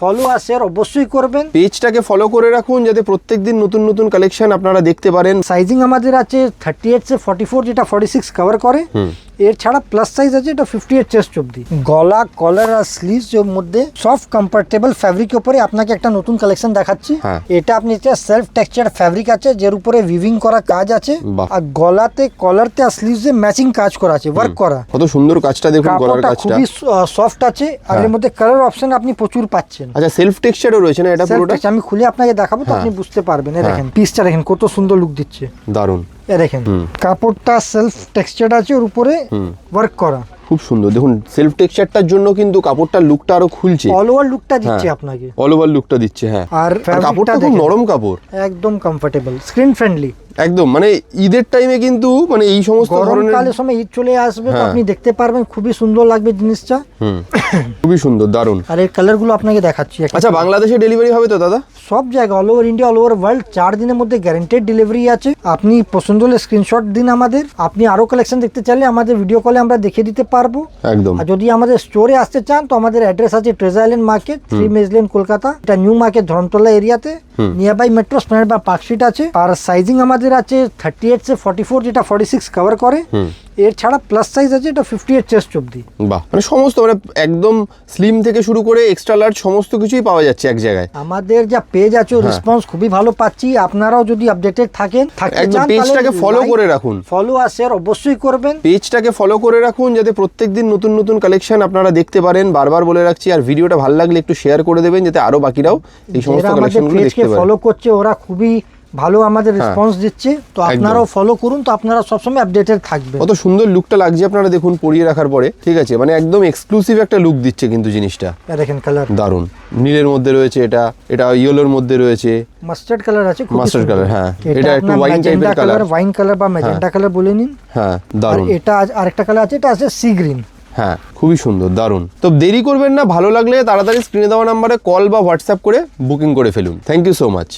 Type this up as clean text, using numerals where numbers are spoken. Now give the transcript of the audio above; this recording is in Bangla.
ফলো আর শেয়ার অবশ্যই করবেন। পেজটাকে ফলো করে রাখুন যাতে প্রত্যেকদিন নতুন নতুন কালেকশন আপনারা দেখতে পারেন। সাইজিং আমাদের আছে 38 से 44, যেটা 46 কভার করে। এর ছাড়া প্লাস সাইজ আছে, এটা 58 চেস্ট অবধি। গলা, কলার আর স্লিভস এর মধ্যে সফট কমফোর্টেবল ফ্যাব্রিকের উপরে আপনাকে একটা নতুন কালেকশন দেখাচ্ছি। এটা আপনি সেলফ টেক্সচার ফ্যাব্রিক আছে, যার উপরে উইভিং করা কাজ আছে, আর গলাতে, কলারতে আর স্লিভসে ম্যাচিং কাজ করা আছে, ওয়ার্ক করা। কত সুন্দর কাজটা দেখুন, গলার কাজটা খুবই সফট আছে, আর এর মধ্যে কালার অপশন আপনি প্রচুর পাচ্ছেন। আচ্ছা, সেলফ টেক্সচারও রয়েছে না এটা পুরোটা? আমি খুলে আপনাকে দেখাবো তো আপনি বুঝতে পারবেন। দেখেন পিসটা, দেখেন কত সুন্দর লুক দিচ্ছে, দারুন। দেখেন কাপড়টা সেলফ টেক্সচার আছে, ওর উপরে ওয়ার্ক করা, খুব সুন্দর। দেখুন সেলফ টেক্সচারটার জন্য কিন্তু কাপড়টার লুকটা আরো খুলছে, অল ওভার লুকটা দিচ্ছে আপনাকে, অল ওভার লুকটা দিচ্ছে। হ্যাঁ, আর কাপড়টা খুব নরম কাপড়, একদম কমফোর্টেবল, স্ক্রিন ফ্রেন্ডলি একদম। মানে ঈদের টাইমে কিন্তু মানে এই সমস্ত ধরনের, গরমকালের সময় ঈদ চলে আসবে তো আপনি দেখতে পারবেন, খুবই সুন্দর লাগবে জিনিসটা। খুবই সুন্দর, দারুন। আর এর কালারগুলো আপনাকে দেখাচ্ছি। আচ্ছা, বাংলাদেশে ডেলিভারি হবে তো দাদা? সব জায়গায়, all over India, all over world, 4 দিনের মধ্যে গ্যারান্টেড ডেলিভারি আছে। আপনি পছন্দ হলে স্ক্রিনশট দিন আমাদের। আপনি আরো কালেকশন দেখতে চাইলে আমাদের ভিডিও কলে আমরা দেখিয়ে দিতে পারবো একদম। আর যদি আমাদের স্টোরে আসতে চান তো আমাদের অ্যাড্রেস আছে ট্রেজার আইল্যান্ড মার্কেট, 3 মেজ লেন, কলকাতা। এটা নিউ মার্কেট ধরমতলা এরিয়াতে, নিয়ার বাই মেট্রো স্প্ল্যানেড বা পার্ক স্ট্রিট আছে। আর সাইজিং আমাদের আছে 38 से 44, যেটা 46 কভার করে। এর ছাড়া প্লাস সাইজ আছে, এটা 58 চেস্ট অবধি। বাহ, মানে সমস্ত, মানে একদম স্লিম থেকে শুরু করে এক্সট্রা লার্জ সমস্ত কিছুই পাওয়া যাচ্ছে এক জায়গায়। আমাদের যা পেজ আছে রেসপন্স খুবই ভালো পাচ্ছি। আপনারাও যদি আপডেটেড থাকেন, একদম পেজটাকে ফলো করে রাখুন, ফলো আর শেয়ার অবশ্যই করবেন। পেজটাকে ফলো করে রাখুন যাতে প্রত্যেকদিন নতুন নতুন কালেকশন আপনারা দেখতে পারেন। বারবার বলে রাখছি, আর ভিডিওটা ভালো লাগলে একটু শেয়ার করে দেবেন যাতে আরো বাকিরাও এই সমস্ত কালেকশনগুলো দেখতে পারে। ফলো করছে, ওরা খুবই ভালো আমাদের রেসপন্স দিচ্ছে, তো আপনারাও ফলো করুন, তো আপনারা সবসময় আপডেটেড থাকবেন। কত সুন্দর লুকটা লাগছে আপনারা দেখুন পরিয়ে রাখার পরে, ঠিক আছে? মানে একদম এক্সক্লুসিভ একটা লুক দিচ্ছে কিন্তু জিনিসটা। দেখেন কালার দারুন, নীলের মধ্যে রয়েছে, এটা ইয়েলোর মধ্যে রয়েছে, মাস্টার্ড কালার আছে, মাস্টার্ড কালার। হ্যাঁ, এটা একটু ওয়াইন টাইপের কালার, ওয়াইন কালার বা ম্যাজেন্টা কালার বলে নিন। হ্যাঁ, দারুন। এটা আরেকটা কালার আছে, এটা আছে সি গ্রিন। হ্যাঁ, খুবই সুন্দর, দারুন। তো দেরি করবেন না, ভালো লাগলে তাড়াতাড়ি স্ক্রিনে দেওয়া নাম্বারে কল বা হোয়াটসঅ্যাপ করে বুকিং করে ফেলুন। Thank you so much.